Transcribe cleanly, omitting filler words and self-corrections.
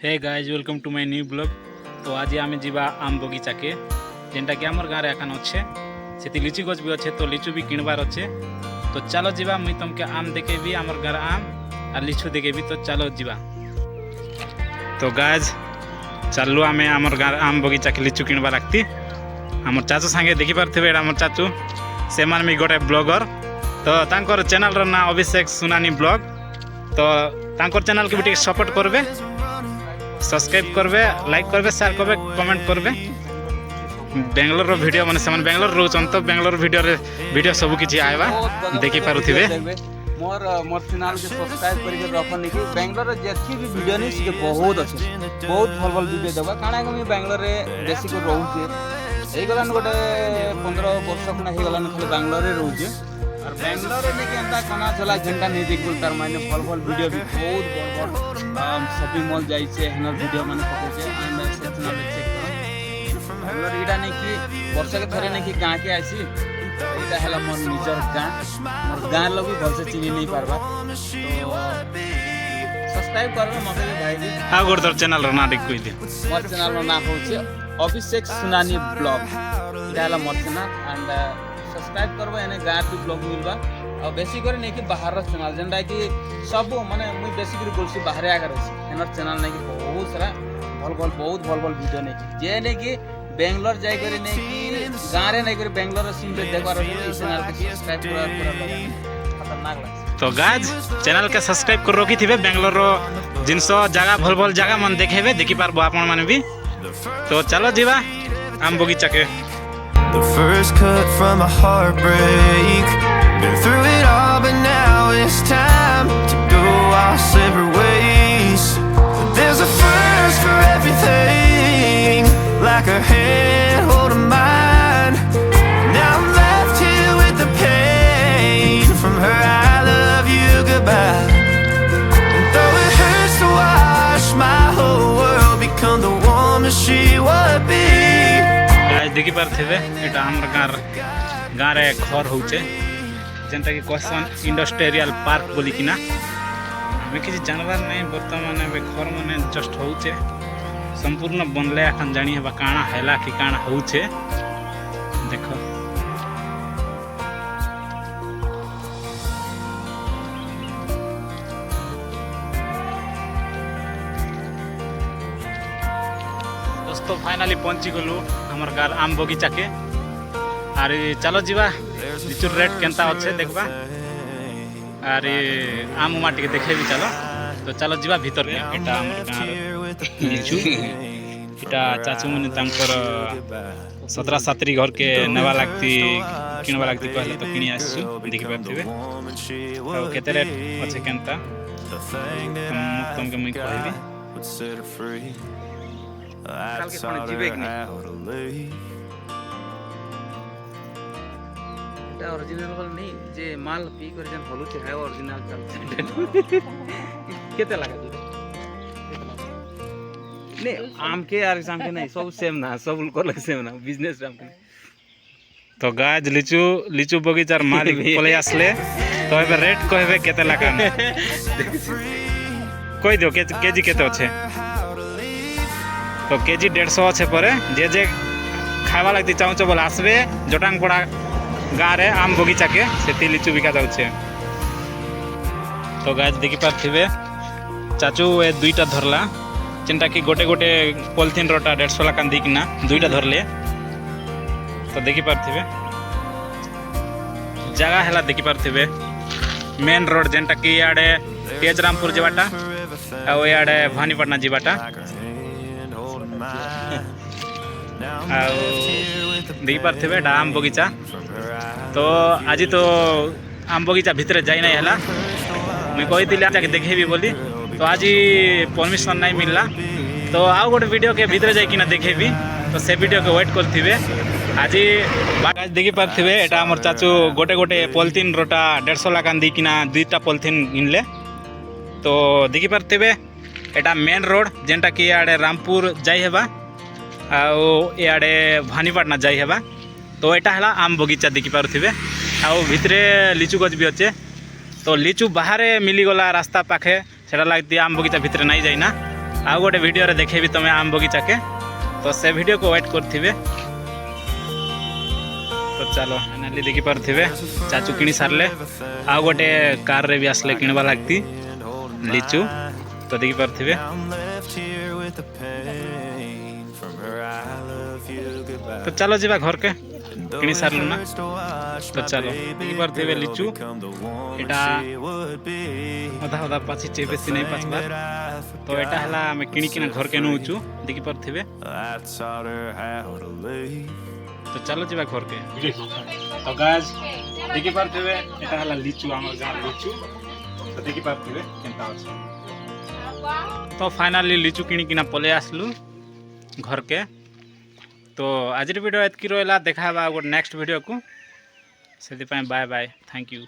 Hey guys welcome to my new blog. तो आज आम जीवा आम बगीचा के जेनटा कि आमर गाँव एखान अच्छे से लिचु गछ भी अच्छे तो लिचु भी किणबार अच्छे। तो चलो जीवा मुई तुमके आम देखेबी आमर गाँव आम और लिचु देखेबी। तो चलो जीवा। तो गाइज चलू आम आमर गाँव आम बगीचा के लिचु किणवा लागती। आमर चाचू सांगे देखी पारे आमर चाचू से भी गोटे ब्लॉगर। तो तांकर चैनल ना अभिषेक सुनानी ब्लॉग। तो तांकर चैनल के भी सपोर्ट करबे, सब्सक्राइब करबे, लाइक करबे, शेयर करबे, कमेंट करबे। बेंगलोर वीडियो माने से बेंगलोर रोचन तो बेंगलोर वीडियो सब किछि आइबा देखि पारुथिबे। मोर चैनल के सब्सक्राइब करके रखनी कि बेंगलोर जेथि भी वीडियो नहीं से बहुत अच्छे बहुत भल भल वीडियो देबा। काना कि बेंगलोर रे बेसी को रहूचे एई गलान गोटे 15 वर्ष खना हे गलान खाली बेंगलोर रे रहूचे और बेंगलोर रे नहीं एंता खाना चला घंटा नहीं देखबुल तार माने भल भल वीडियो भी बहुत बड़ शॉपिंग मॉल जाई छे हनर वीडियो माने पके छे एंड से चैनल चेक करो। बेंगलोर इडा नहीं कि वर्ष के थरे नहीं कि गां के आसी इटा हला मोर निजर गां मोर गां लोग भी भल से चिनी नहीं पारबा। तो सब्सक्राइब करबे मते भाई भी आ गोर चैनल रो ना देख कोइ दे। मोर चैनल रो नाम होचे अभिषेक सुनानी ब्लॉग। इटा हला मोर चैनल एंड सब्सक्राइब करबा एने गां भी ब्लॉग मिलबा और बेसी करे नहीं कि बाहर रो चैनल जेंडा कि सब माने मुई बेसी करे बोलसी बाहर आगर अछि एनर चैनल नहीं कि बहुत सारा बहुत भल वीडियो नहीं कि जे नहीं कि बेंगलोर जाय करे नहीं कि गां रे नहीं करे बेंगलोर सीन पे देखबार इस चैनल के सब्सक्राइब पूरा खतरनाक लागे। तो गाइज चैनल के सब्सक्राइब कर रखी थिबे बेंगलोर रो जिनस जगह भल जगह मन देखेबे देखि पारबो आपण माने भी। तो चलो जीवा आम बगीचा के। The first cut from a heartbreak. Been through it all, but now it's time to go our separate ways. There's a first for everything, like her hand holding mine. Now I'm left here with the pain from her I love you goodbye. And though it hurts to watch my whole world become the woman she would be. देखी पारे एटा हमर गाँव रे घर होचे जेनटा कि कहसन industrial park बोली कि ना हमें किसी जानवर नहीं बर्तमान घर माने जस्ट होचे संपूर्ण बनले एखन जानी हेबा काना हैला कि काना होचे देखो। दोस्तों फाइनली पहुंची गलु हमर गार आम बगीचा के आरे चलो जीवा लिचुर रेट केनता अच्छे देखबा आरे आम माटी के देखे भी चलो। तो चलो जीवा भीतर के एटा हमर गार लिचु एटा चाचू मने तांकर 17 घर के नेवा लागती किनवा लागती पहले तो किनी आसु देखि पाबथिबे। तो केते रेट अच्छे केनता तुमके मुई कहबी। काल के कोन जीवे कि नहीं এটা অরিজিনাল বল নেই যে মাল পি করে যেন হলু আছে হ্যাঁ অরিজিনাল চলছে কেতে লাগা দিবে নে আম के আর आम के नहीं सब सेम ना सब को लग सेम ना बिजनेस आम के। तो गाज लिचु बगीचार मालिक पले आसले तो एबे रेट कहबे केते लागा कहि दियो केजी केते अछि। तो केजी 150 अच्छे परे जे खावा लगती चाहूँ बोले आसबे जटांग पड़ा गाँव रे आम बगीचा के से लिचु बिका जाऊे। तो गाय देखी पारे चाचू ए दुईटा धरला जेनटा कि गोटे गोटे पॉलिथिन रोटा 150 लाख दीकिना दुईटा धरले। तो देखी पारे जगह है देखी पारे मेन रोड जेनटा कि इे तेजरामपुर जीवाटा और इे भानीपटना जीवाटा देखी पारे आम बगीचा। तो आज तो आम बगीचा भितर जाई नहीं है मुझे कही देखेबी बोली तो आज परमिशन नहीं मिलला तो आउ गोटे वीडियो के भितर जाइना देखेबी। तो से वीडियो के वेट करथिबे आज देखी पारे एटा हमर चाचू गोटे गोटे पॉलिथिन रोटा 150 लाख दीकिना दुईटा पॉलिथिन किनले। तो देखी पारे एटा मेन रोड जेनटा कि इे रामपुर जाई हेबा आउ इे भानीपटना जाई हेबा। तो यहाँ है आम बगीचा देखी पारे आउ भितरे लिचु गछ भी अच्छे। तो लिचु बाहर मिलीगला रास्ता पाखे से लगती आम बगीचा भितर नहीं जाइना आउ गोटे वीडियो रे देखेबी तमे आम बगीचा के तो से वीडियो को वेट करथिबे। तो चलो फाइनली देखि पारथिबे चाचू किनी सारले आउ गोटे कार रे भी आसले किनबा लागती लिचू तो देखि पारथिबे। तो चलो जीवा घर के किनी सारलु ना तो चलो देखि पारथिबे लिचू एटा अधा अधा पाछि बेसी नहीं पाचबार तो एटा हला हम किनी किना घर के नउचू देखि पारथिबे। तो चलो जीवा घर के तो गाइस देखि पारथिबे एटा हला लिचू हमर गार लिचू तो देखि पारथिबे केनता अछि। तो फाइनली लिचू किनी किना पले आसलु घर के। तो आज वीडियो एतकी रहा देखा नेक्स्ट वीडियो को से बाय बाय थैंक यू।